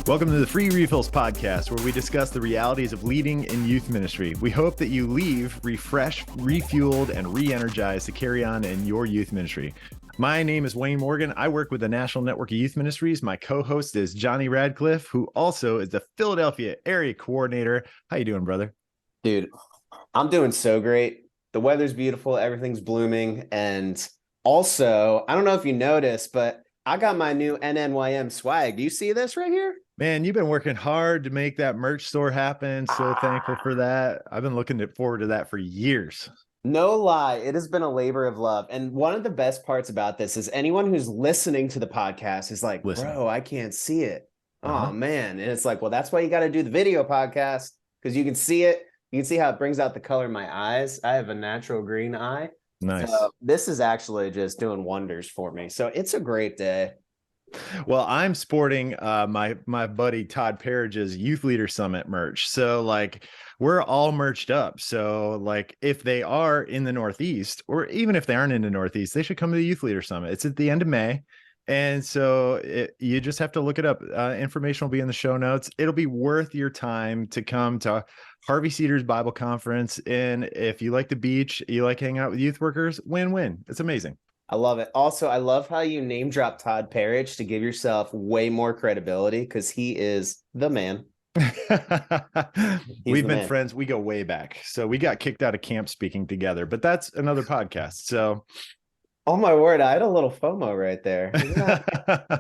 Welcome to the Free Refills podcast, where we discuss the realities of leading in youth ministry. We hope that you leave refreshed, refueled, and re-energized to carry on in your youth ministry. My name is Wayne Morgan. I work with the National Network of Youth Ministries. My co-host is Johnny Radcliffe, who also is the Philadelphia area coordinator. How you doing, brother? Dude, I'm doing so great. The weather's beautiful. Everything's blooming. And also, I don't know if you noticed, but I got my new NNYM swag. Do you see this right here? Man, you've been working hard to make that merch store happen. So thankful for that. I've been looking forward to that for years. No lie, it has been a labor of love. And one of the best parts about this is anyone who's listening to the podcast is like, bro, I can't see it. Oh, man. And it's like, well, that's why you got to do the video podcast, because you can see it. You can see how it brings out the color in my eyes. I have a natural green eye. Nice. So this is actually just doing wonders for me. So it's a great day. Well, I'm sporting my buddy Todd Parridge's Youth Leader Summit merch. So like we're all merched up. So like if they are in the Northeast, or even if they aren't in the Northeast, they should come to the Youth Leader Summit. It's at the end of May. And so you just have to look it up. Information will be in the show notes. It'll be worth your time to come to Harvey Cedars Bible Conference. And if you like the beach, you like hanging out with youth workers, win-win. It's amazing. I love it. Also, I love how you name drop Todd Parridge to give yourself way more credibility, because he is the man. We've been friends. We go way back. So we got kicked out of camp speaking together, but that's another podcast. So, oh my word, I had a little FOMO right there.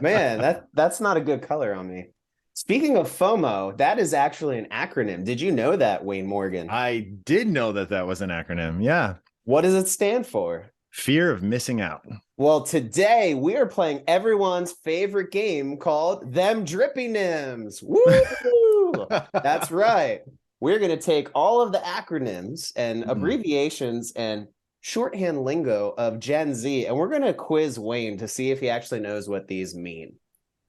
Man, that's not a good color on me. Speaking of FOMO, that is actually an acronym. Did you know that, Wayne Morgan? I did know that was an acronym. Yeah. What does it stand for? Fear of missing out. Well, today we are playing everyone's favorite game called Them Drippy Nims. Woo! That's right. We're going to take all of the acronyms and abbreviations and shorthand lingo of Gen Z, and we're going to quiz Wayne to see if he actually knows what these mean.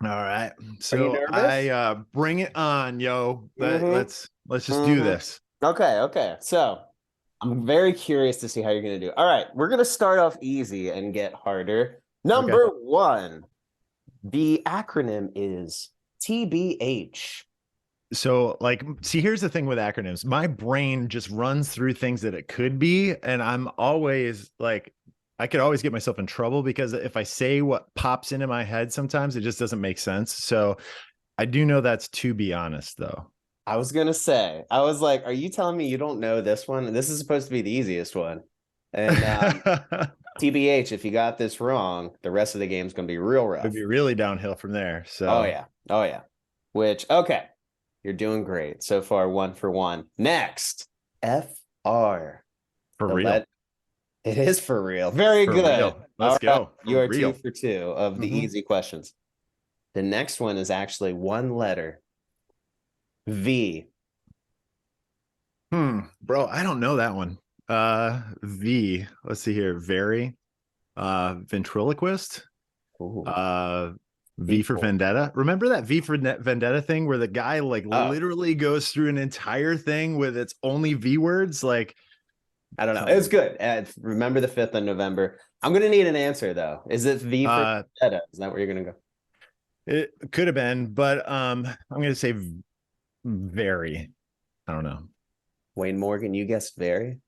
All right. So I bring it on, yo. Let's just do this. Okay. So I'm very curious to see how you're going to do. All right, we're going to start off easy and get harder. Number one, the acronym is TBH. So, see, here's the thing with acronyms. My brain just runs through things that it could be, and I'm always like, I could always get myself in trouble because if I say what pops into my head, sometimes it just doesn't make sense. So I do know that's to be honest, though. I was going to say, I was like, are you telling me you don't know this one? This is supposed to be the easiest one. And TBH, if you got this wrong, the rest of the game is going to be real rough. It'd be really downhill from there. So, Oh, yeah. Which, okay, you're doing great. So far, 1 for 1. Next, FR. For real. It is for real. Very good. Real. Let's go. You are 2 for 2 of the easy questions. The next one is actually one letter. V. Bro, I don't know that one. V. Let's see here. Very. Ventriloquist. V for Vendetta. Remember that V for Vendetta thing where the guy literally goes through an entire thing with its only V words? Like, I don't know. It was good. Remember the 5th of November. I'm going to need an answer, though. Is it V for Vendetta? Is that where you're going to go? It could have been, but I'm going to say very. I don't know. Wayne Morgan, you guessed very?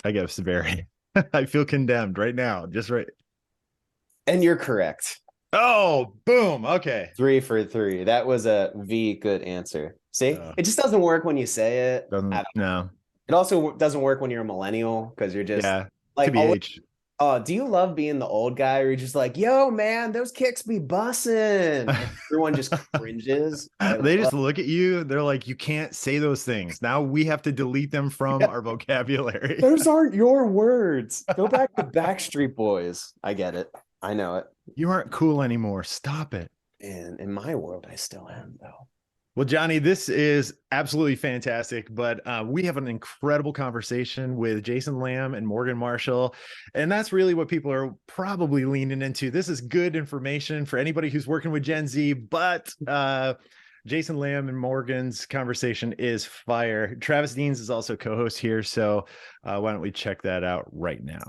I guess very. I feel condemned right now. Just right. And you're correct. Oh, boom. Okay. 3 for 3. That was a V good answer. See? It just doesn't work when you say it. No. It also doesn't work when you're a millennial, because you're just like, TBH. Oh, do you love being the old guy where you're just like, yo, man, those kicks be bussin'? Everyone just cringes. They just look at you. They're like, you can't say those things. Now we have to delete them from our vocabulary. Those aren't your words. Go back to Backstreet Boys. I get it. I know it. You aren't cool anymore. Stop it. And in my world, I still am, though. Well, Johnny, this is absolutely fantastic, but we have an incredible conversation with Jason Lamb and Morgan Marshall, and that's really what people are probably leaning into. This is good information for anybody who's working with Gen Z, but Jason Lamb and Morgan's conversation is fire. Travis Deans is also co-host here, so why don't we check that out right now?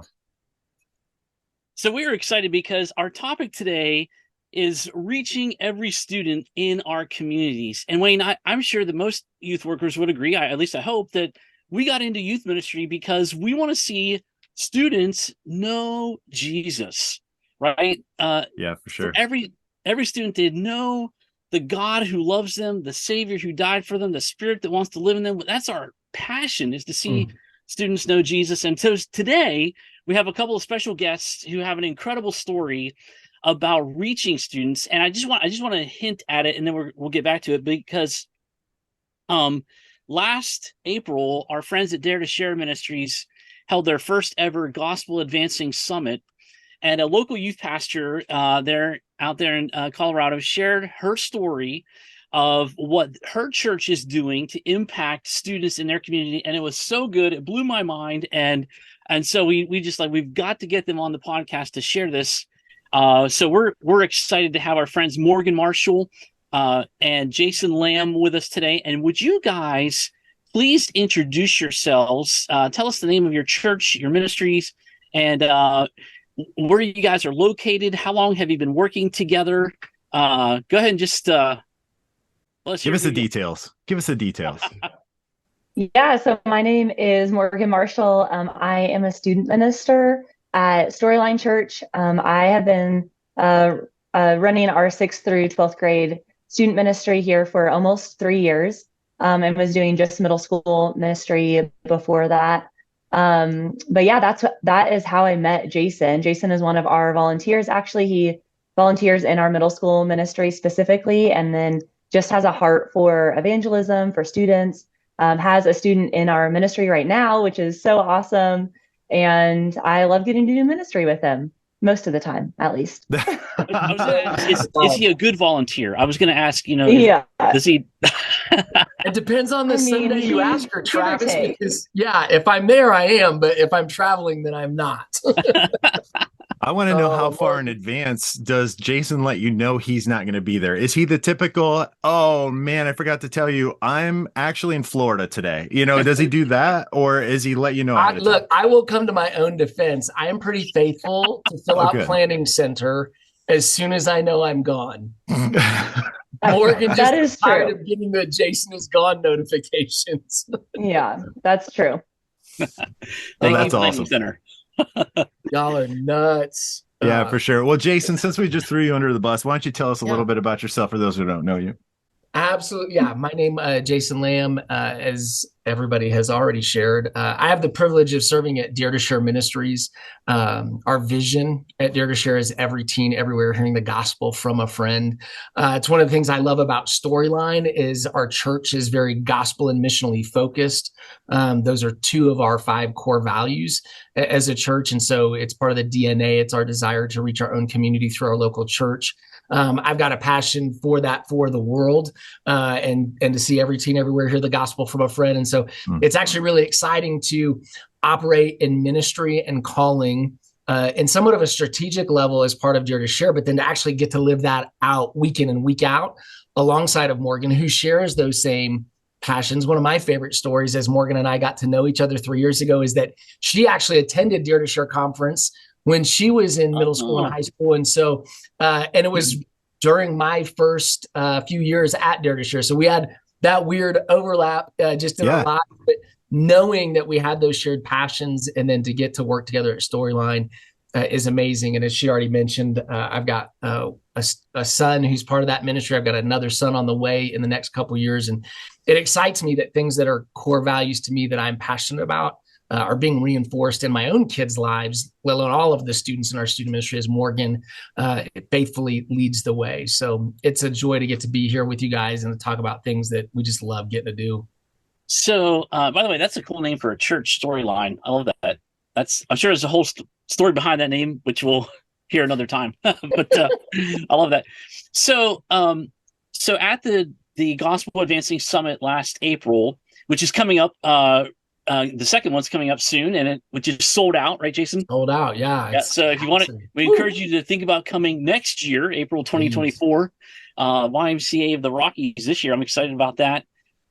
So we are excited because our topic today is reaching every student in our communities. And Wayne, I'm sure that most youth workers would agree, at least I hope, that we got into youth ministry because we want to see students know Jesus, right? Yeah, for sure. For every student to know the God who loves them, the Savior who died for them, the Spirit that wants to live in them. That's our passion, is to see students know Jesus. And so today we have a couple of special guests who have an incredible story about reaching students. And I just want to hint at it, and then we'll get back to it, because last April, our friends at Dare to Share Ministries held their first ever Gospel Advancing Summit. And a local youth pastor out there in Colorado shared her story of what her church is doing to impact students in their community. And it was so good. It blew my mind. And so we just we've got to get them on the podcast to share this. So we're excited to have our friends Morgan Marshall and Jason Lamb with us today. And would you guys please introduce yourselves? Tell us the name of your church, your ministries, and where you guys are located. How long have you been working together? Go ahead and just give us the details. Give us the details. Yeah, so my name is Morgan Marshall. I am a student minister at Storyline Church. I have been running our 6th through 12th grade student ministry here for almost 3 years, and was doing just middle school ministry before that. But yeah, that is how I met Jason. Jason is one of our volunteers. Actually, he volunteers in our middle school ministry specifically, and then just has a heart for evangelism for students. Has a student in our ministry right now, which is so awesome. And I love getting to do ministry with him most of the time, at least. Is he a good volunteer? I was going to ask, does he? It depends on the Sunday you ask her, Travis, because if I'm there, I am. But if I'm traveling, then I'm not. I want to know how far in advance does Jason let you know he's not going to be there? Is he the typical, oh man, I forgot to tell you, I'm actually in Florida today. Does he do that, or is he let you know? Look, I will come to my own defense. I am pretty faithful to fill out Planning Center as soon as I know I'm gone. Morgan just is tired of getting the Jason is gone notifications. Yeah, that's true. That's awesome. Center. Y'all are nuts. Yeah, for sure. Well, Jason, since we just threw you under the bus, why don't you tell us a little bit about yourself for those who don't know you? Absolutely. Yeah. My name Jason Lamb, as everybody has already shared. I have the privilege of serving at Dare to Share Ministries. Our vision at Dare to Share is every teen everywhere hearing the gospel from a friend. It's one of the things I love about Storyline is our church is very gospel and missionally focused. Those are 2 of our 5 core values as a church. And so it's part of the DNA. It's our desire to reach our own community through our local church. I've got a passion for that, for the world, and to see every teen everywhere hear the gospel from a friend. And so it's actually really exciting to operate in ministry and calling in somewhat of a strategic level as part of Dare to Share, but then to actually get to live that out week in and week out alongside of Morgan, who shares those same passions. One of my favorite stories, as Morgan and I got to know each other 3 years ago, is that she actually attended Dare to Share conference when she was in middle school and high school. And so, and it was during my first few years at Dare to Share. So we had that weird overlap just in our lives, but knowing that we had those shared passions and then to get to work together at Storyline is amazing. And as she already mentioned, I've got a son who's part of that ministry. I've got another son on the way in the next couple of years. And it excites me that things that are core values to me that I'm passionate about are being reinforced in my own kids' lives, let alone all of the students in our student ministry, as Morgan faithfully leads the way. So it's a joy to get to be here with you guys and to talk about things that we just love getting to do. So, by the way, that's a cool name for a church, Storyline. I love that. I'm sure there's a whole story behind that name, which we'll hear another time. But I love that. So at the Gospel Advancing Summit last April, which is coming up, the second one's coming up soon, which is sold out, right, Jason? Sold out, yeah. So if you want to, we encourage you to think about coming next year, April 2024, YMCA of the Rockies this year. I'm excited about that.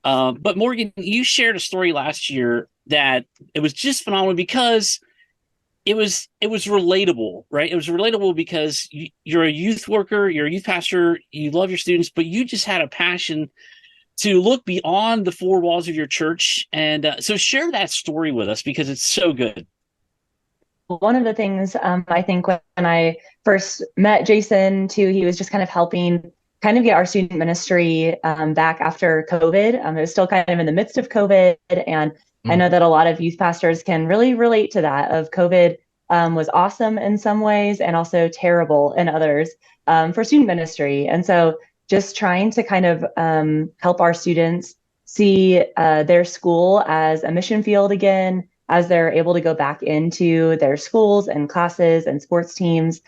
But Morgan, you shared a story last year that it was just phenomenal because it was relatable, right? It was relatable because you're a youth worker, you're a youth pastor, you love your students, but you just had a passion to look beyond the four walls of your church. And so share that story with us because it's so good. One of the things I think when I first met Jason too, he was just kind of helping kind of get our student ministry back after COVID. It was still kind of in the midst of COVID. And I know that a lot of youth pastors can really relate to that of COVID was awesome in some ways and also terrible in others for student ministry. And so just trying to kind of help our students see their school as a mission field again, as they're able to go back into their schools and classes and sports teams.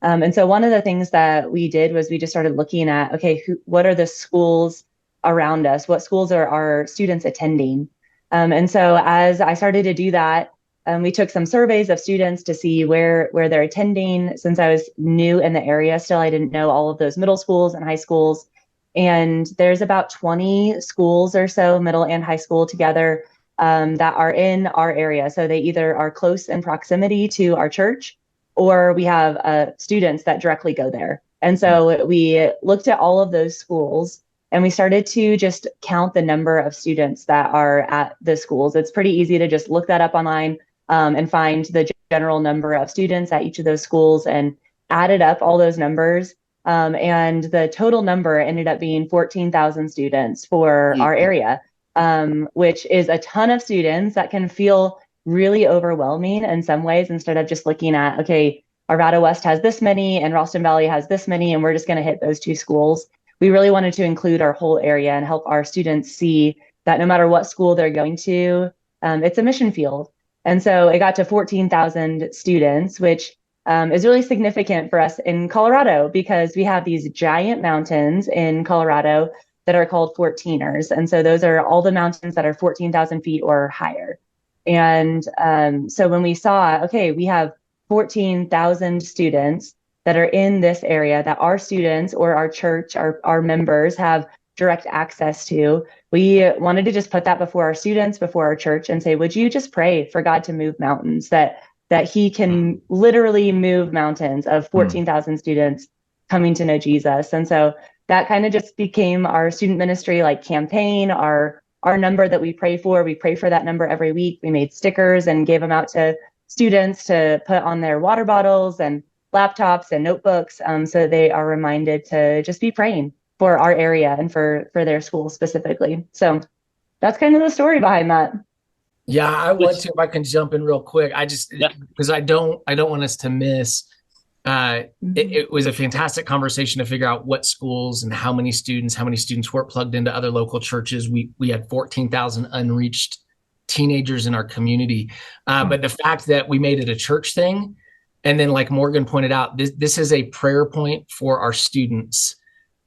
And so one of the things that we did was we just started looking at, okay, what are the schools around us? What schools are our students attending? And so as I started to do that, we took some surveys of students to see where they're attending. Since I was new in the area, still I didn't know all of those middle schools and high schools. And there's about 20 schools or so, middle and high school together, that are in our area. So they either are close in proximity to our church, or we have students that directly go there. And so we looked at all of those schools and we started to just count the number of students that are at the schools. It's pretty easy to just look that up online and find the general number of students at each of those schools and added up all those numbers. And the total number ended up being 14,000 students for our area. Which is a ton of students that can feel really overwhelming in some ways, instead of just looking at, okay, Arvada West has this many and Ralston Valley has this many, and we're just going to hit those two schools. We really wanted to include our whole area and help our students see that no matter what school they're going to, it's a mission field. And so it got to 14,000 students, which is really significant for us in Colorado because we have these giant mountains in Colorado that are called 14ers. And so those are all the mountains that are 14,000 feet or higher. And so when we saw, okay, we have 14,000 students that are in this area that our students or our church, our members have direct access to, we wanted to just put that before our students, before our church, and say, would you just pray for God to move mountains, that he can literally move mountains of 14,000 students coming to know Jesus. And so that kind of just became our student ministry like campaign, our number that we pray for. We pray for that number every week. We made stickers and gave them out to students to put on their water bottles and laptops and notebooks, so they are reminded to just be praying for our area and for their school specifically. So that's kind of the story behind that. Yeah, I want to, if I can jump in real quick. I just, because I don't want us to miss, it was a fantastic conversation to figure out what schools and how many students were plugged into other local churches. We had 14,000 unreached teenagers in our community. But the fact that we made it a church thing, and then like Morgan pointed out, this is a prayer point for our students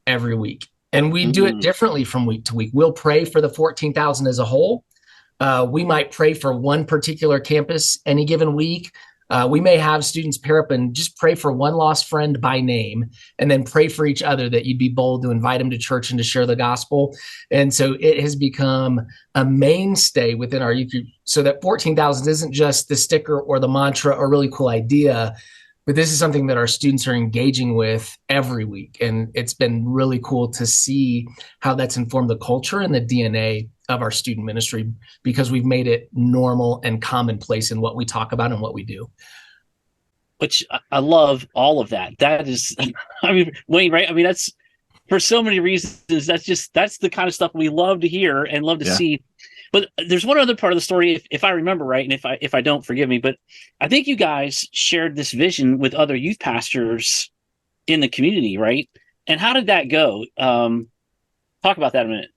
every week. And we do it differently from week to week. We'll pray for the 14,000 as a whole. We might pray for one particular campus any given week. We may have students pair up and just pray for one lost friend by name, and then pray for each other that you'd be bold to invite them to church and to share the gospel. And so it has become a mainstay within our youth group, so that 14,000 isn't just the sticker or the mantra or really cool idea, but this is something that our students are engaging with every week. And it's been really cool to see how that's informed the culture and the DNA of our student ministry, because we've made it normal and commonplace in what we talk about and what we do. Which I love all of that. That is, I mean, Wayne, right? I mean, that's for so many reasons. That's the kind of stuff we love to hear and love to see. But there's one other part of the story, if I remember right, and if I don't, forgive me, but I think you guys shared this vision with other youth pastors in the community, right? And how did that go? Talk about that a minute.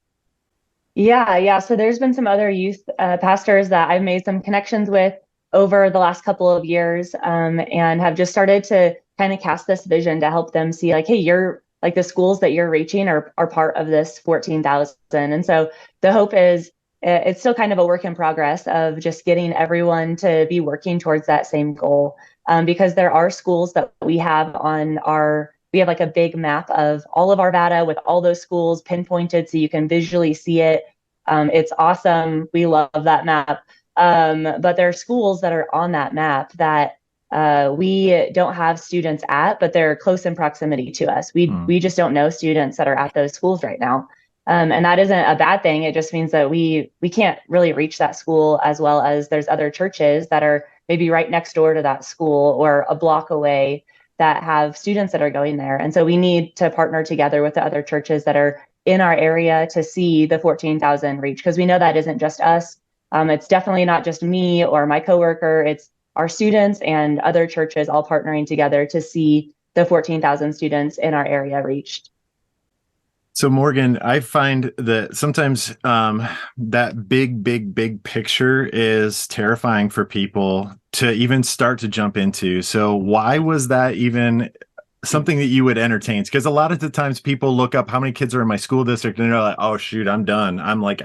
Yeah. So there's been some other youth pastors that I've made some connections with over the last couple of years, and have just started to kind of cast this vision to help them see, like, hey, you're like, the schools that you're reaching are part of this 14,000. And so the hope is, it's still kind of a work in progress of just getting everyone to be working towards that same goal, because there are schools that we have like a big map of all of Arvada with all those schools pinpointed so you can visually see it. It's awesome. We love that map. But there are schools that are on that map that we don't have students at, but they're close in proximity to us. We just don't know students that are at those schools right now. And that isn't a bad thing. It just means that we can't really reach that school, as well as there's other churches that are maybe right next door to that school or a block away that have students that are going there. And so we need to partner together with the other churches that are in our area to see the 14,000 reach, because we know that isn't just us. It's definitely not just me or my coworker. It's our students and other churches all partnering together to see the 14,000 students in our area reached. So Morgan, I find that sometimes that big picture is terrifying for people to even start to jump into. So why was that even something that you would entertain? Because a lot of the times people look up how many kids are in my school district and they're like, oh shoot, I'm done. I'm like,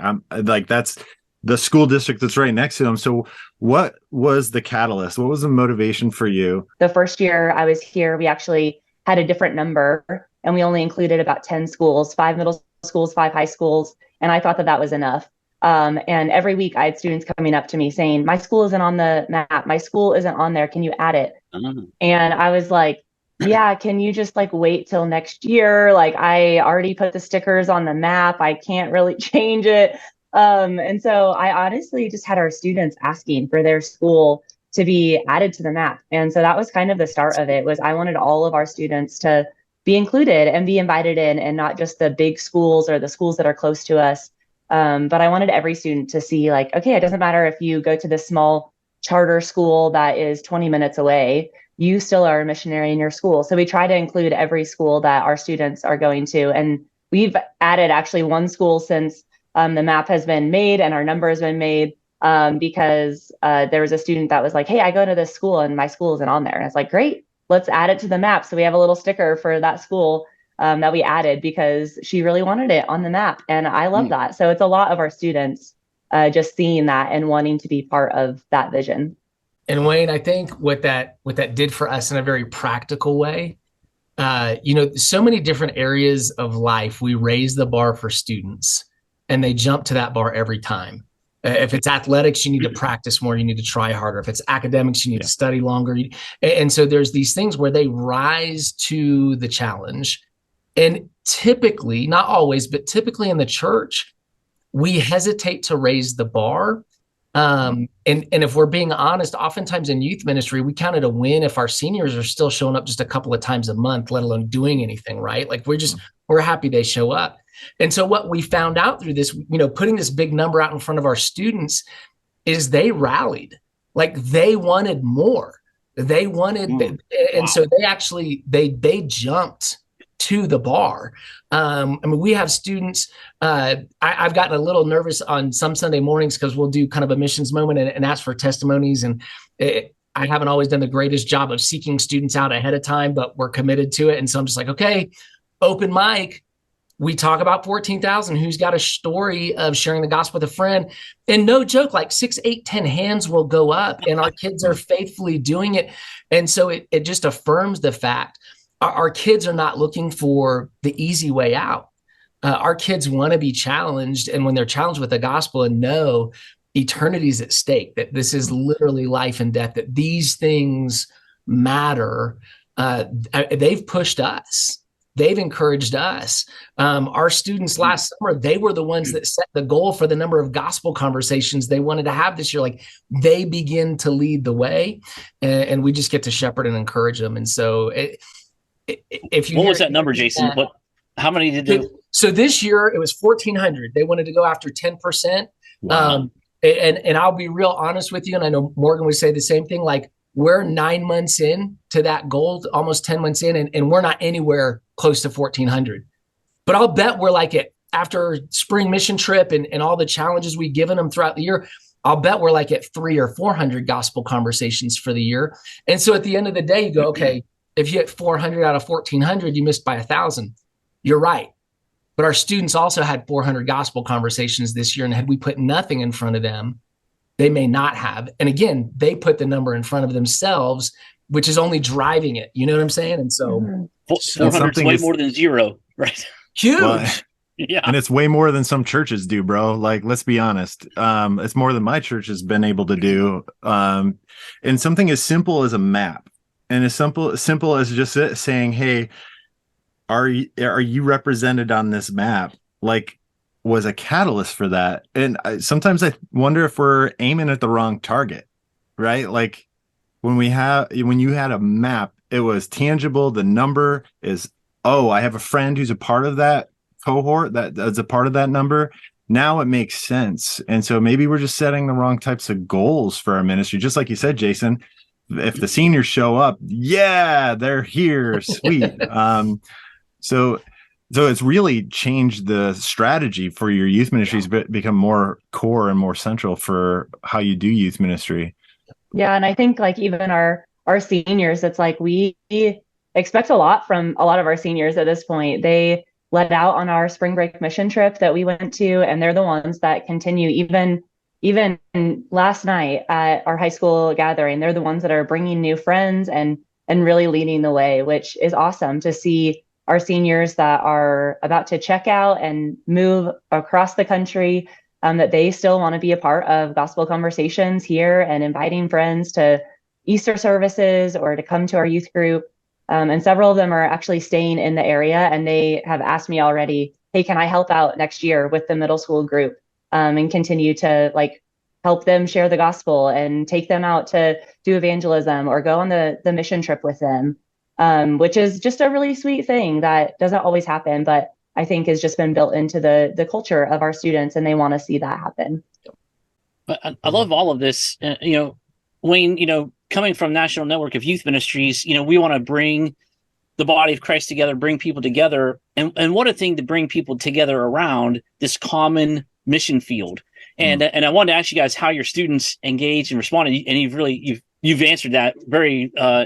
that's the school district that's right next to them. So what was the catalyst? What was the motivation for you? The first year I was here, we actually had a different number, and we only included about 10 schools, 5 middle schools, 5 high schools. And I thought that that was enough. And every week I had students coming up to me saying, my school isn't on the map. My school isn't on there. Can you add it? And I was like, yeah, can you just like wait till next year? Like, I already put the stickers on the map. I can't really change it. And so I honestly just had our students asking for their school to be added to the map. And so that was kind of the start of it. Was I wanted all of our students to be included and be invited in, and not just the big schools or the schools that are close to us. But I wanted every student to see, like, okay, it doesn't matter if you go to this small charter school that is 20 minutes away, you still are a missionary in your school. So we try to include every school that our students are going to. And we've added actually one school since the map has been made and our number has been made, because there was a student that was like, hey, I go to this school and my school isn't on there. And it's like, great, let's add it to the map. So we have a little sticker for that school that we added because she really wanted it on the map. And I love that. So it's a lot of our students just seeing that and wanting to be part of that vision. And Wayne, I think what that did for us in a very practical way, so many different areas of life, we raise the bar for students and they jump to that bar every time. If it's athletics, you need to practice more, you need to try harder. If it's academics, you need to study longer. And so there's these things where they rise to the challenge. And typically, not always, but typically in the church, we hesitate to raise the bar. And if we're being honest, oftentimes in youth ministry, we count it a win if our seniors are still showing up just a couple of times a month, let alone doing anything, right? Like we're happy they show up. And so what we found out through this, putting this big number out in front of our students, is they rallied. Like they wanted more. They wanted, and so they actually, they jumped to the bar. We have students, I've gotten a little nervous on some Sunday mornings because we'll do kind of a missions moment and ask for testimonies. And I haven't always done the greatest job of seeking students out ahead of time, but we're committed to it. And so I'm just like, okay, open mic. We talk about 14,000, who's got a story of sharing the gospel with a friend. And no joke, like 6, 8, 10 hands will go up and our kids are faithfully doing it. And so it just affirms the fact our kids are not looking for the easy way out. Our kids want to be challenged. And when they're challenged with the gospel and know eternity is at stake, that this is literally life and death, that these things matter, they've pushed us. They've encouraged us. Our students last summer, they were the ones that set the goal for the number of gospel conversations they wanted to have this year. Like they begin to lead the way, and we just get to shepherd and encourage them. And so if you, what was that number, Jason? How many did they? So this year it was 1,400. They wanted to go after 10%. Wow. And I'll be real honest with you. And I know Morgan would say the same thing. Like we're 9 months in to that goal, almost 10 months in, and we're not anywhere close to 1,400. But I'll bet we're like it after spring mission trip and all the challenges we've given them throughout the year. I'll bet we're like at 300 or 400 gospel conversations for the year. And so at the end of the day, you go, okay, if you hit 400 out of 1,400, you missed by 1,000. You're right. But our students also had 400 gospel conversations this year. And had we put nothing in front of them, they may not have. And again, they put the number in front of themselves, which is only driving it. You know what I'm saying? And so 400 is way more than zero, right? Huge. Well, Yeah. And it's way more than some churches do, bro. Like, let's be honest. It's more than my church has been able to do. And something as simple as a map, and as simple as just saying, hey, are you represented on this map? Like, was a catalyst for that. And sometimes I wonder if we're aiming at the wrong target, right? Like when you had a map, it was tangible. The number is, oh, I have a friend who's a part of that cohort that's a part of that number. Now it makes sense. And so maybe we're just setting the wrong types of goals for our ministry. Just like you said, Jason, if the seniors show up, yeah, they're here. Sweet. So it's really changed the strategy for your youth ministries, but become more core and more central for how you do youth ministry. Yeah, and I think like even our seniors, it's like we expect a lot from a lot of our seniors at this point. They led out on our spring break mission trip that we went to, and they're the ones that continue even last night at our high school gathering. They're the ones that are bringing new friends and really leading the way, which is awesome to see our seniors that are about to check out and move across the country, that they still want to be a part of gospel conversations here and inviting friends to Easter services or to come to our youth group. And several of them are actually staying in the area, and they have asked me already, hey, can I help out next year with the middle school group, and continue to like help them share the gospel and take them out to do evangelism or go on the mission trip with them. Which is just a really sweet thing that doesn't always happen, but I think has just been built into the culture of our students, and they want to see that happen. I love all of this. Wayne, coming from National Network of Youth Ministries, we want to bring the body of Christ together, bring people together. And what a thing to bring people together around this common mission field. And I wanted to ask you guys how your students engaged and responded. And you've answered that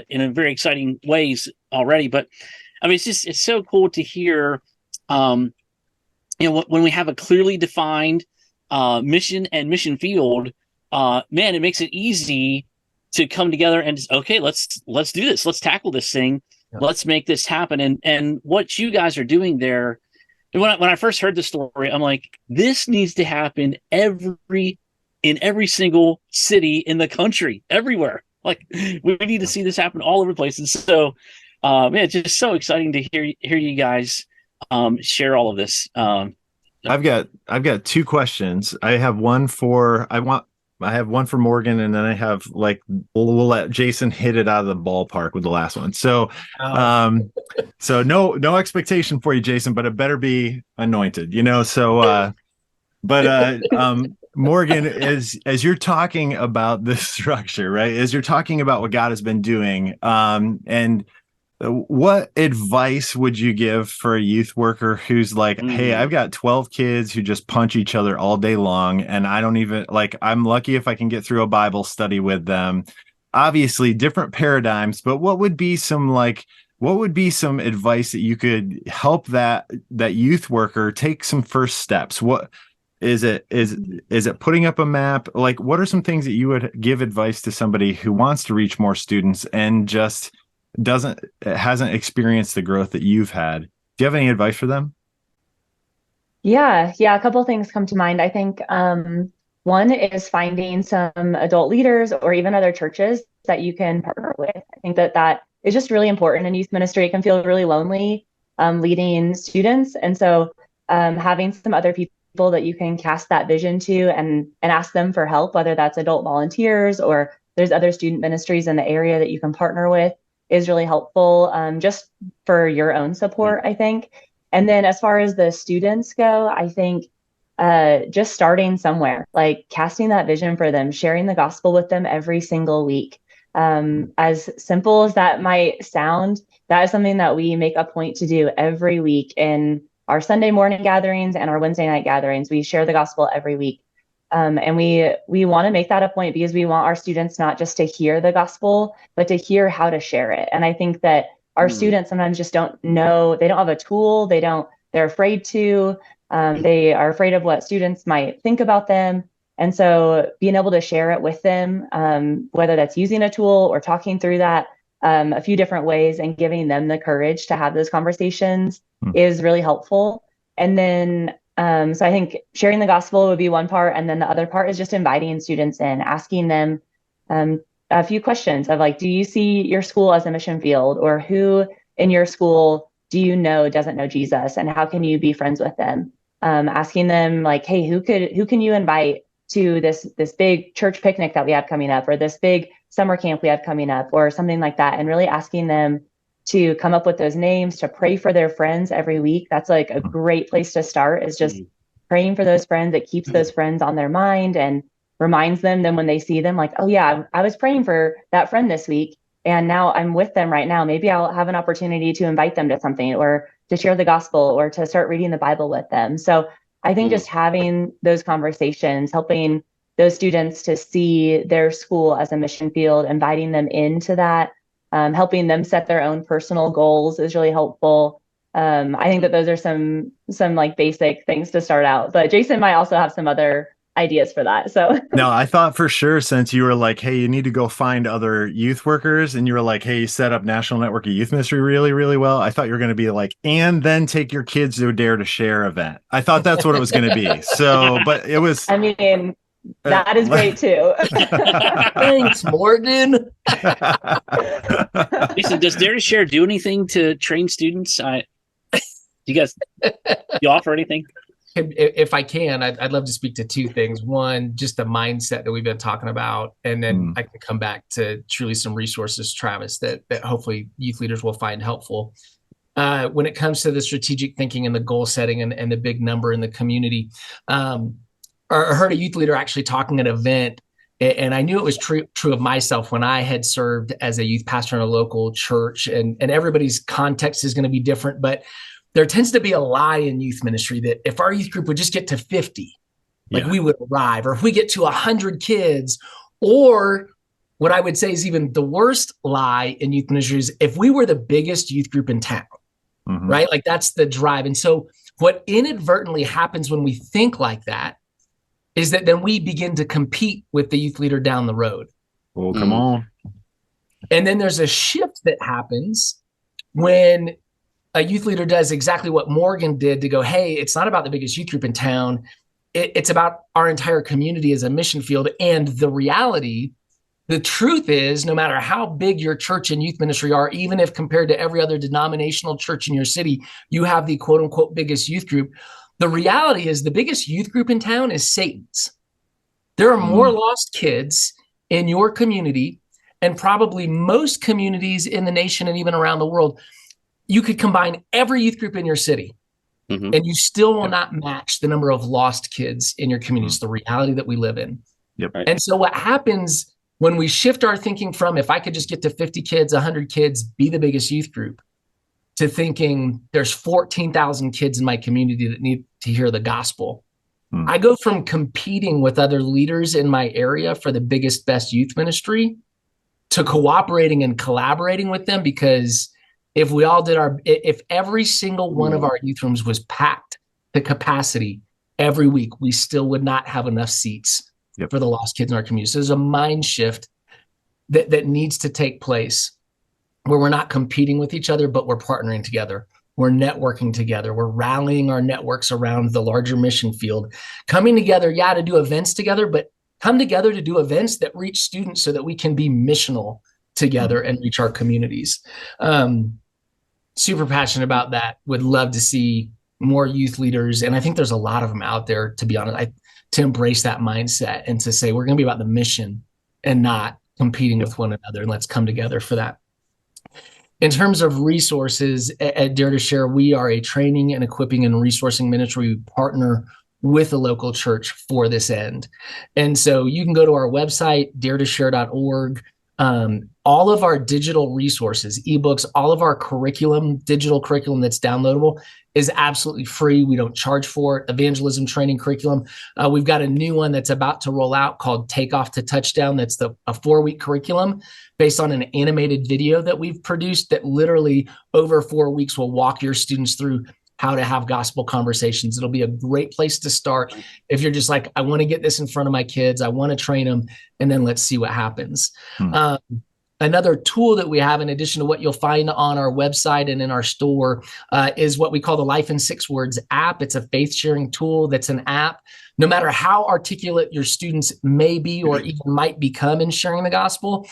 in a very exciting ways already. But I mean, it's so cool to hear, when we have a clearly defined mission and mission field, man, it makes it easy to come together and just, okay, let's do this. Let's tackle this thing. Yeah. Let's make this happen. And what you guys are doing there, when I first heard the story, I'm like, this needs to happen in every single city in the country, everywhere. Like, we need to see this happen all over places. So, man, it's just so exciting to hear you guys share all of this. I've got two questions. I have one for Morgan, and then I have we'll let Jason hit it out of the ballpark with the last one. So, so no expectation for you, Jason, but it better be anointed, So, Morgan, as you're talking about this structure, right? As you're talking about what God has been doing, and what advice would you give for a youth worker who's like, hey, I've got 12 kids who just punch each other all day long, and I don't even I'm lucky if I can get through a Bible study with them. Obviously, different paradigms, but what would be some advice that you could help that youth worker take some first steps? What is it putting up a map? Like, what are some things that you would give advice to somebody who wants to reach more students and just hasn't experienced the growth that you've had? Do you have any advice for them? Yeah. A couple of things come to mind. I think one is finding some adult leaders or even other churches that you can partner with. I think that is just really important in youth ministry. It can feel really lonely leading students. And so having some other people that you can cast that vision to and ask them for help, whether that's adult volunteers or there's other student ministries in the area that you can partner with, is really helpful, just for your own support, I think. And then as far as the students go, I think just starting somewhere, like casting that vision for them, sharing the gospel with them every single week. As simple as that might sound, that is something that we make a point to do every week in our Sunday morning gatherings and our Wednesday night gatherings. We share the gospel every week. And we want to make that a point because we want our students not just to hear the gospel, but to hear how to share it. And I think that our students sometimes just don't know, they don't have a tool, they're afraid to, they are afraid of what students might think about them. And so being able to share it with them, whether that's using a tool or talking through that a few different ways and giving them the courage to have those conversations is really helpful. And then, so I think sharing the gospel would be one part. And then the other part is just inviting students in, asking them a few questions of like, do you see your school as a mission field, or who in your school do you know doesn't know Jesus, and how can you be friends with them? Asking them like, hey, who can you invite to this big church picnic that we have coming up, or this big summer camp we have coming up, or something like that, and really asking them to come up with those names, to pray for their friends every week. That's like a great place to start, is just praying for those friends. It keeps those friends on their mind and reminds them then when they see them, like, oh yeah, I was praying for that friend this week, and now I'm with them right now. Maybe I'll have an opportunity to invite them to something, or to share the gospel, or to start reading the Bible with them. So I think just having those conversations, helping those students to see their school as a mission field, inviting them into that, helping them set their own personal goals is really helpful. I think that those are some like basic things to start out, but Jason might also have some other ideas for that. So no, I thought for sure, since you were like, hey, you need to go find other youth workers, and you were like, hey, you set up National Network of Youth Ministry really, really well. I thought you were going to be like, and then take your kids to a Dare to Share event. I thought that's what it was going to be. So, but it was, I mean, that is great too. Thanks, Morgan. Jason, does Dare to Share do anything to train students? Do you offer anything? If I can, I'd love to speak to two things. One, just the mindset that we've been talking about, and then I can come back to truly some resources, Travis, that hopefully youth leaders will find helpful. When it comes to the strategic thinking and the goal setting and the big number in the community, I heard a youth leader actually talking at an event, and I knew it was true of myself when I had served as a youth pastor in a local church, and everybody's context is going to be different, but there tends to be a lie in youth ministry that if our youth group would just get to 50, like we would arrive, or if we get to 100 kids, or what I would say is even the worst lie in youth ministry is if we were the biggest youth group in town, right? Like that's the drive. And so what inadvertently happens when we think like that is that then we begin to compete with the youth leader down the road. Oh, come on. And then there's a shift that happens when a youth leader does exactly what Morgan did to go, hey, it's not about the biggest youth group in town. It's about our entire community as a mission field. And the reality, the truth is, no matter how big your church and youth ministry are, even if compared to every other denominational church in your city, you have the quote unquote biggest youth group. The reality is the biggest youth group in town is Satan's. There are more lost kids in your community, and probably most communities in the nation and even around the world. You could combine every youth group in your city, and you still will not match the number of lost kids in your community. It's the reality that we live in. And so what happens when we shift our thinking from, if I could just get to 50 kids, 100 kids, be the biggest youth group, to thinking there's 14,000 kids in my community that need to hear the gospel. I go from competing with other leaders in my area for the biggest, best youth ministry to cooperating and collaborating with them, because if we all did if every single one of our youth rooms was packed to capacity every week, we still would not have enough seats for the lost kids in our community. So there's a mind shift that needs to take place, where we're not competing with each other, but we're partnering together. We're networking together. We're rallying our networks around the larger mission field, coming together, to do events together, but come together to do events that reach students so that we can be missional together and reach our communities. Super passionate about that. Would love to see more youth leaders. And I think there's a lot of them out there, to be honest, to embrace that mindset and to say, we're going to be about the mission and not competing with one another. And let's come together for that. In terms of resources at Dare to Share, we are a training and equipping and resourcing ministry. We partner with a local church for this end. And so you can go to our website, daretoshare.org. All of our digital resources, ebooks, all of our curriculum, digital curriculum that's downloadable is absolutely free. We don't charge for it. Evangelism training curriculum. We've got a new one that's about to roll out called Take Off to Touchdown. That's a 4-week curriculum based on an animated video that we've produced that literally over 4 weeks will walk your students through how to have gospel conversations. It'll be a great place to start if you're just like, I want to get this in front of my kids. I want to train them, and then let's see what happens. Another tool that we have, in addition to what you'll find on our website and in our store, is what we call the Life in 6 Words app. It's a faith sharing tool that's an app. No matter how articulate your students may be or even might become in sharing the gospel,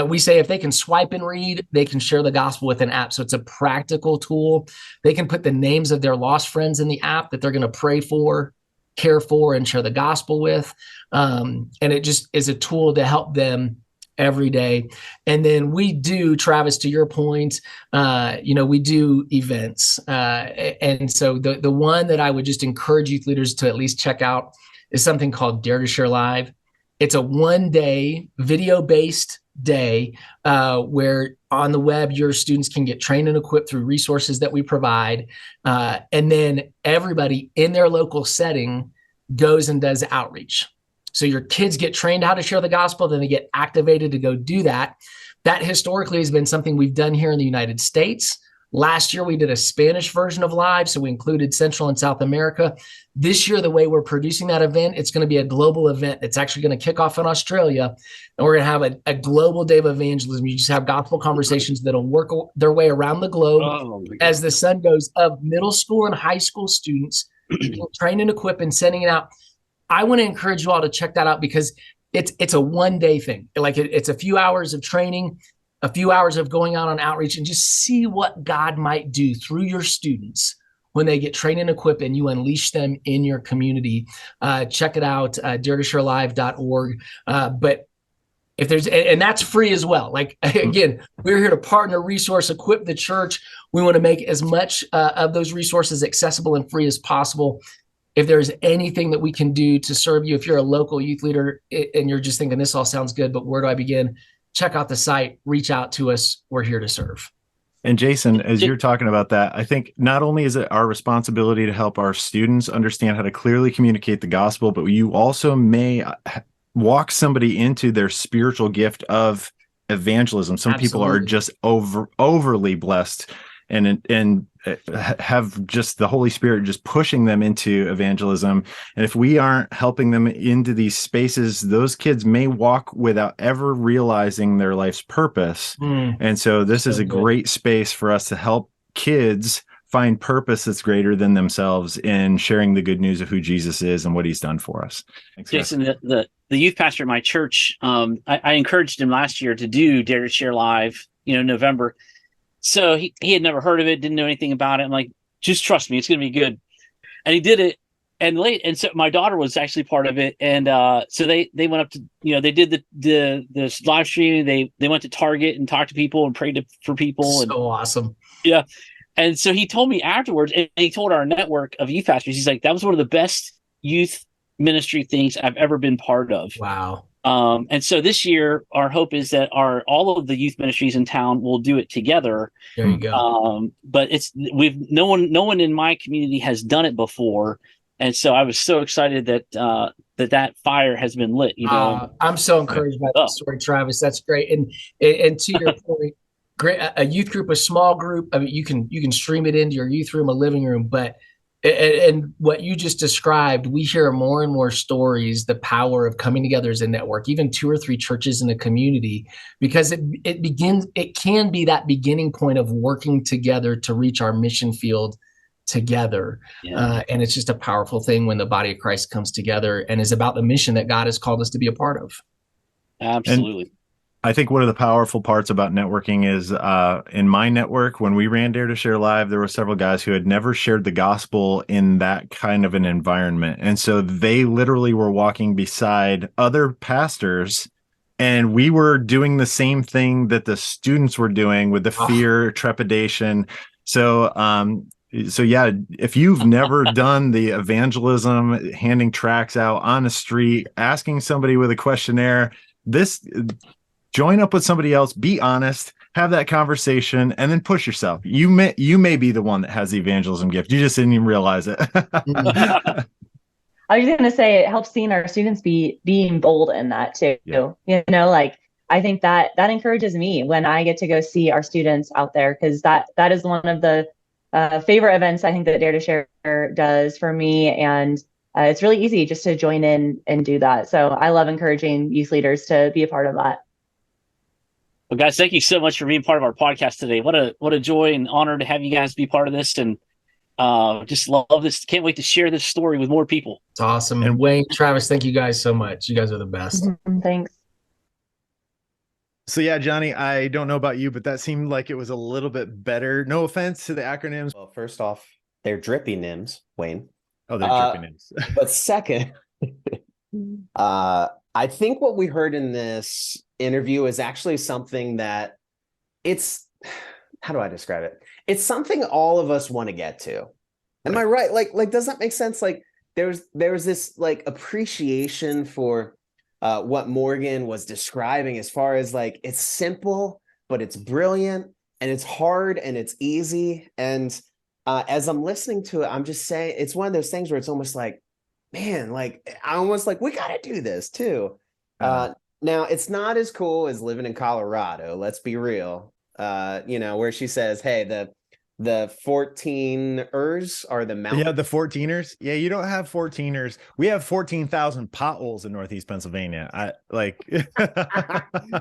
we say if they can swipe and read, they can share the gospel with an app. So it's a practical tool. They can put the names of their lost friends in the app that they're going to pray for, care for, and share the gospel with. And it just is a tool to help them every day. And then we do, Travis, to your point, we do events. And so the one that I would just encourage youth leaders to at least check out is something called Dare to Share Live. It's a 1-day video-based day where on the web, your students can get trained and equipped through resources that we provide. And then everybody in their local setting goes and does outreach. So your kids get trained how to share the gospel, then they get activated to go do that. That historically has been something we've done here in the United States. Last year, we did a Spanish version of Live, so we included Central and South America. This year, the way we're producing that event, it's going to be a global event. It's actually going to kick off in Australia, and we're going to have a global day of evangelism. You just have gospel conversations that'll work their way around the globe as the sun goes up. Middle school and high school students trained and equipped and sending it out. I want to encourage you all to check that out because it's a 1-day thing. Like it's a few hours of training, a few hours of going out on outreach, and just see what God might do through your students when they get trained and equipped and you unleash them in your community. Check it out, daretosharelive.org. But if there's, and that's free as well. Like, again, we're here to partner, resource, equip the church. We want to make as much of those resources accessible and free as possible. If there's anything that we can do to serve you, if you're a local youth leader and you're just thinking this all sounds good, but where do I begin? Check out the site, reach out to us. We're here to serve. And Jason, as you're talking about that, I think not only is it our responsibility to help our students understand how to clearly communicate the gospel, but you also may walk somebody into their spiritual gift of evangelism. Some people are just overly blessed and have just the Holy Spirit just pushing them into evangelism. And if we aren't helping them into these spaces, those kids may walk without ever realizing their life's purpose. And so this is a great space for us to help kids find purpose that's greater than themselves in sharing the good news of who Jesus is and what he's done for us. Thanks, Jason, the youth pastor at my church, I encouraged him last year to do Dare to Share Live, November. So he had never heard of it, didn't know anything about it. I'm like, just trust me, it's going to be good. And he did it. And so my daughter was actually part of it. And so they went up to, they did the live streaming. They went to Target and talked to people and prayed for people. So awesome. Yeah. And so he told me afterwards, and he told our network of youth pastors, he's like, that was one of the best youth ministry things I've ever been part of. Wow. And so this year, our hope is that all of the youth ministries in town will do it together. There you go. But no one in my community has done it before, and so I was so excited that that fire has been lit. I'm so encouraged by that story, Travis. That's great. And to your point, great. A youth group, a small group. I mean, you can stream it into your youth room, a living room, but. And what you just described, we hear more and more stories, the power of coming together as a network, even 2 or 3 churches in a community, because it can be that beginning point of working together to reach our mission field together. Yeah. And it's just a powerful thing when the body of Christ comes together and is about the mission that God has called us to be a part of. Absolutely. And I think one of the powerful parts about networking is in my network, when we ran Dare to Share Live, there were several guys who had never shared the gospel in that kind of an environment. And so they literally were walking beside other pastors, and we were doing the same thing that the students were doing with the fear, trepidation. So yeah, if you've never done the evangelism, handing tracts out on the street, asking somebody with a questionnaire, join up with somebody else, be honest, have that conversation, and then push yourself. You may be the one that has the evangelism gift. You just didn't even realize it. I was going to say it helps seeing our students being bold in that too. Yeah. I think that encourages me when I get to go see our students out there, because that is one of the favorite events I think that Dare to Share does for me. And it's really easy just to join in and do that. So I love encouraging youth leaders to be a part of that. Well, guys, thank you so much for being part of our podcast today. What a joy and honor to have you guys be part of this, and just love this. Can't wait to share this story with more people. It's awesome. And- Wayne, Travis, thank you guys so much. You guys are the best. Thanks. So yeah, Johnny, I don't know about you, but that seemed like it was a little bit better. No offense to the acronyms. Well, first off, they're drippy NIMS, Wayne. Oh, they're dripping names. But second, I think what we heard in this interview is actually something that how do I describe it? It's something all of us want to get to. Am I right? Like, does that make sense? Like there was this like appreciation for what Morgan was describing as far as like, it's simple, but it's brilliant, and it's hard and it's easy. And as I'm listening to it, I'm just saying, it's one of those things where it's almost like, man, like I almost like, we got to do this too. Now it's not as cool as living in Colorado. Let's be real. Where she says, hey, the 14ers are the mountain. Yeah, the 14ers. Yeah, you don't have 14ers. We have 14,000 potholes in Northeast Pennsylvania. That's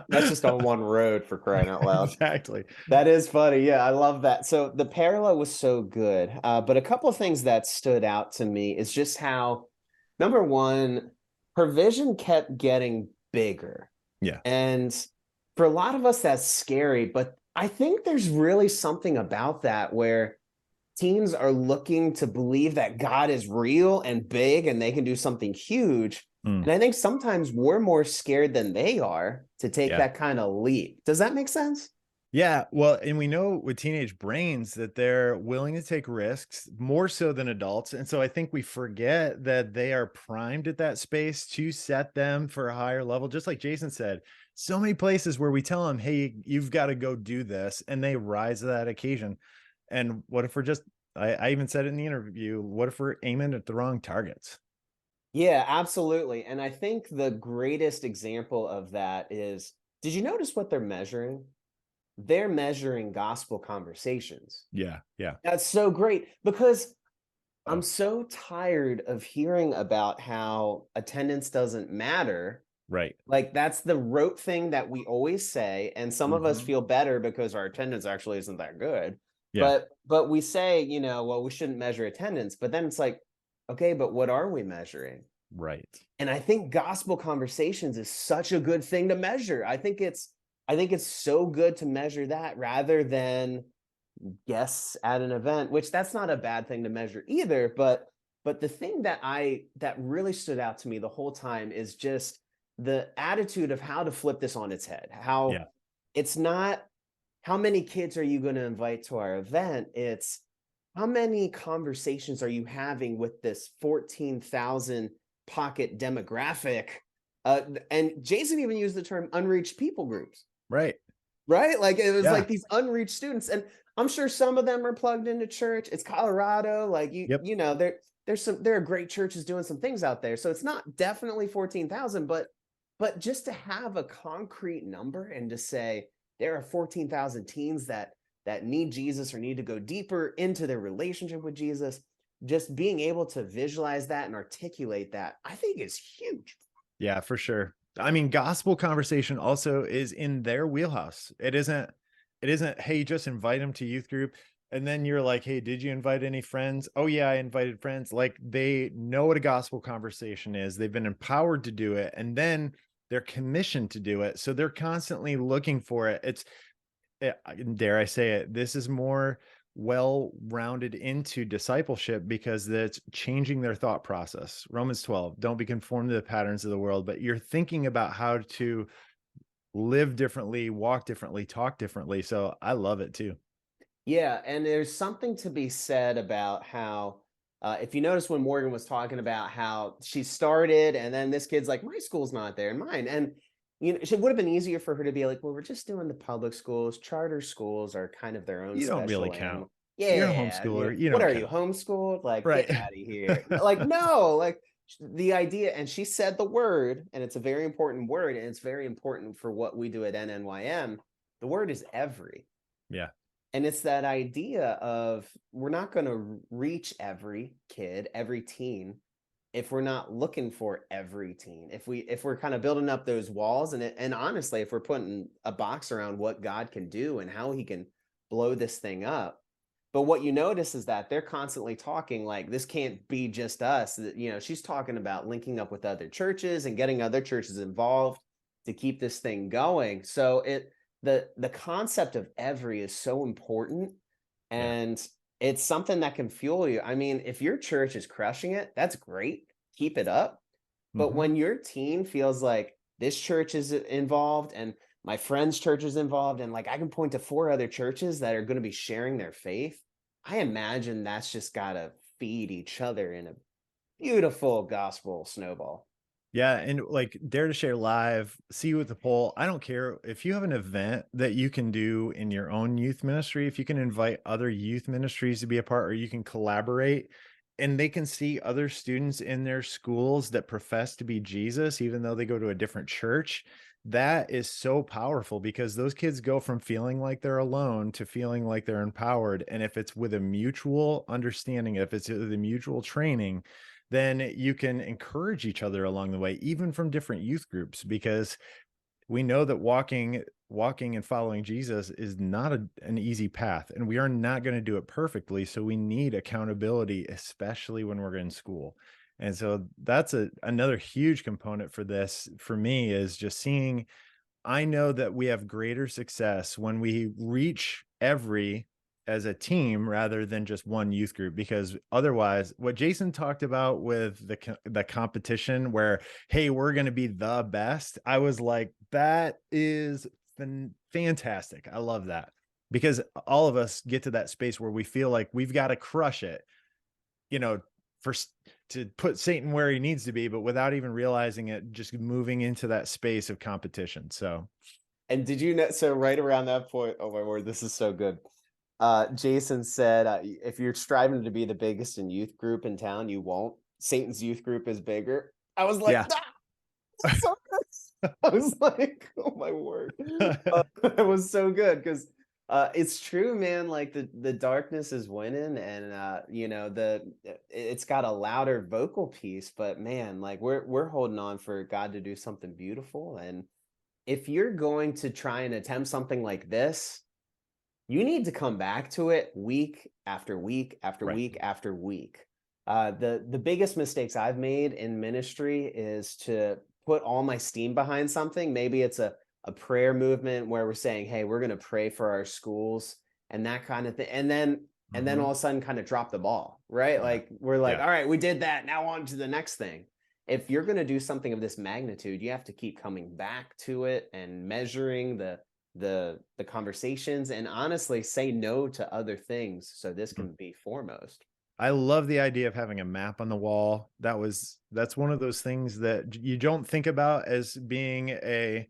just on one road, for crying out loud. Exactly. That is funny. Yeah, I love that. So the parallel was so good. But a couple of things that stood out to me is just how, number one, her vision kept getting bigger. Yeah. And for a lot of us, that's scary, but I think there's really something about that where teens are looking to believe that God is real and big and they can do something huge. And I think sometimes we're more scared than they are to take that kind of leap. Does that make sense? Yeah. Well, and we know with teenage brains that they're willing to take risks more so than adults. And so I think we forget that they are primed at that space to set them for a higher level. Just like Jason said, so many places where we tell them, hey, you've got to go do this, and they rise to that occasion. And what if we're just, I even said it in the interview, what if we're aiming at the wrong targets? Yeah, absolutely. And I think the greatest example of that is, did you notice what they're measuring? They're measuring gospel conversations. Yeah. Yeah. That's so great, because I'm so tired of hearing about how attendance doesn't matter. Right. Like that's the rote thing that we always say. And some of us feel better because our attendance actually isn't that good. Yeah. But we say, well, we shouldn't measure attendance. But then it's like, okay, but what are we measuring? Right. And I think gospel conversations is such a good thing to measure. I think it's so good to measure that rather than guests at an event, which that's not a bad thing to measure either. But the thing that really stood out to me the whole time is just the attitude of how to flip this on its head. How it's not how many kids are you going to invite to our event? It's how many conversations are you having with this 14,000 pocket demographic? And Jason even used the term unreached people groups. Right. Like it was like these unreached students. And I'm sure some of them are plugged into church. It's Colorado. Like there are great churches doing some things out there. So it's not definitely 14,000, but just to have a concrete number and to say there are 14,000 teens that need Jesus or need to go deeper into their relationship with Jesus, just being able to visualize that and articulate that, I think is huge. Yeah, for sure. I mean, gospel conversation also is in their wheelhouse. It isn't, hey, just invite them to youth group. And then you're like, hey, did you invite any friends? Oh yeah, I invited friends. Like they know what a gospel conversation is. They've been empowered to do it. And then they're commissioned to do it. So they're constantly looking for it. Dare I say it, this is more well-rounded into discipleship because that's changing their thought process. Romans 12, don't be conformed to the patterns of the world, but you're thinking about how to live differently, walk differently, talk differently. So I love it too. Yeah. And there's something to be said about how, if you notice when Morgan was talking about how she started and then this kid's like, my school's not there and mine. And it would have been easier for her to be like, well, we're just doing the public schools. Charter schools are kind of their own. You don't really animal. count. Yeah. You're a homeschooler. You what don't are count. you, homeschooled? Like, right. Get out of here. Like, no, like the idea. And she said the word, and it's a very important word. And it's very important for what we do at NNYM. The word is every. Yeah. And it's that idea of we're not going to reach every kid, every teen, if we're not looking for every teen, if we're kind of building up those walls, and honestly, if we're putting a box around what God can do and how he can blow this thing up. But what you notice is that they're constantly talking like this can't be just us. You know, she's talking about linking up with other churches and getting other churches involved to keep this thing going. So the concept of every is so important, and it's something that can fuel you. I mean, if your church is crushing it, that's great. Keep it up. But when your team feels like this church is involved and my friend's church is involved, and like I can point to 4 other churches that are going to be sharing their faith, I imagine that's just got to feed each other in a beautiful gospel snowball. Yeah, and like Dare to Share Live, see you at the poll. I don't care if you have an event that you can do in your own youth ministry, if you can invite other youth ministries to be a part, or you can collaborate and they can see other students in their schools that profess to be Jesus, even though they go to a different church. That is so powerful because those kids go from feeling like they're alone to feeling like they're empowered. And if it's with a mutual understanding, if it's with a mutual training, then you can encourage each other along the way, even from different youth groups, because we know that walking and following Jesus is not an easy path, and we are not going to do it perfectly. So we need accountability, especially when we're in school. And so that's another huge component for this for me, is just seeing, I know that we have greater success when we reach every as a team rather than just one youth group, because otherwise what Jason talked about with the competition where, hey, we're going to be the best, I was like, that is fantastic. I love that, because all of us get to that space where we feel like we've got to crush it, you know, to put Satan where he needs to be, but without even realizing it, just moving into that space of competition. So, and did you know, so right around that point, oh my word, this is so good. Jason said, if you're striving to be the biggest in youth group in town, you won't. Satan's youth group is bigger. I was like, yeah. that's so good. I was like, oh my word. It was so good because it's true, man. Like the darkness is winning, and you know, it's got a louder vocal piece, but man, like we're holding on for God to do something beautiful. And if you're going to try and attempt something like this, you need to come back to it week after week after week after week. The biggest mistakes I've made in ministry is to put all my steam behind something. Maybe it's a prayer movement where we're saying, hey, we're going to pray for our schools and that kind of thing. And then all of a sudden kind of drop the ball, right? Like we're like, all right, we did that. Now on to the next thing. If you're going to do something of this magnitude, you have to keep coming back to it and measuring the conversations, and honestly say no to other things so this can be foremost. I love the idea of having a map on the wall. That's one of those things that you don't think about as being a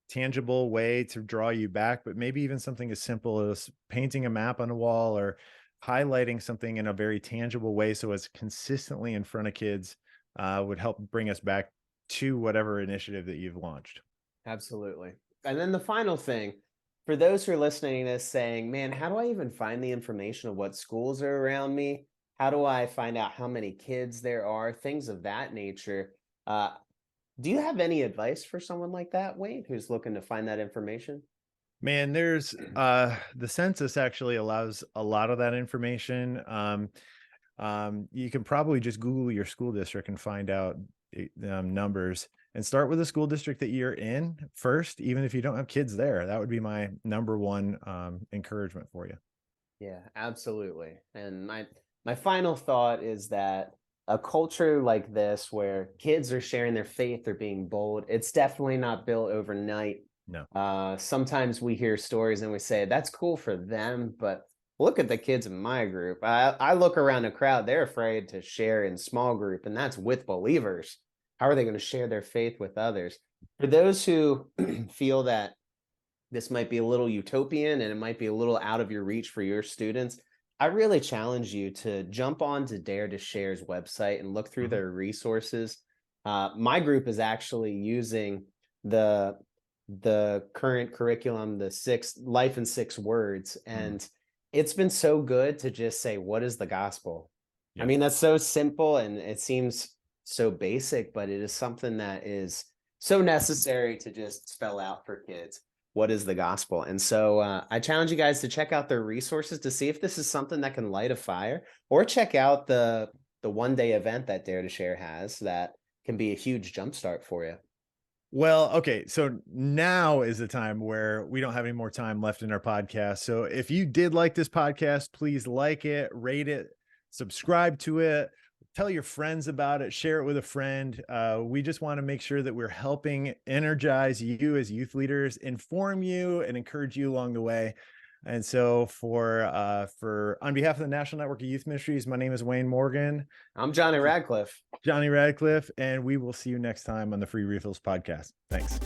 tangible way to draw you back, but maybe even something as simple as painting a map on a wall or highlighting something in a very tangible way so it's consistently in front of kids would help bring us back to whatever initiative that you've launched. Absolutely. And then the final thing, for those who are listening to this saying, man, how do I even find the information of what schools are around me? How do I find out how many kids there are? Things of that nature. Do you have any advice for someone like that, Wade, who's looking to find that information? Man, there's the census actually allows a lot of that information. You can probably just Google your school district and find out numbers, and start with the school district that you're in first, even if you don't have kids there. That would be my number one encouragement for you. Yeah, absolutely. And my final thought is that a culture like this where kids are sharing their faith, they're being bold, it's definitely not built overnight. No. Sometimes we hear stories and we say that's cool for them, but look at the kids in my group. I look around the crowd, they're afraid to share in small group, and that's with believers. How are they going to share their faith with others? For those who feel that this might be a little utopian and it might be a little out of your reach for your students, I really challenge you to jump on to Dare to Share's website and look through their resources. My group is actually using the current curriculum, the Life in 6 Words, and it's been so good to just say, what is the gospel? I mean, that's so simple, and it seems so basic, but it is something that is so necessary to just spell out for kids. What is the gospel? And so I challenge you guys to check out their resources to see if this is something that can light a fire, or check out the one-day event that Dare to Share has that can be a huge jumpstart for you. Well, okay. So now is the time where we don't have any more time left in our podcast. So if you did like this podcast, please like it, rate it, subscribe to it, tell your friends about it, share it with a friend. We just want to make sure that we're helping energize you as youth leaders, inform you, and encourage you along the way. And so for on behalf of the National Network of Youth Ministries, my name is Wayne Morgan. I'm Johnny Radcliffe. And we will see you next time on the Free Refills podcast. Thanks.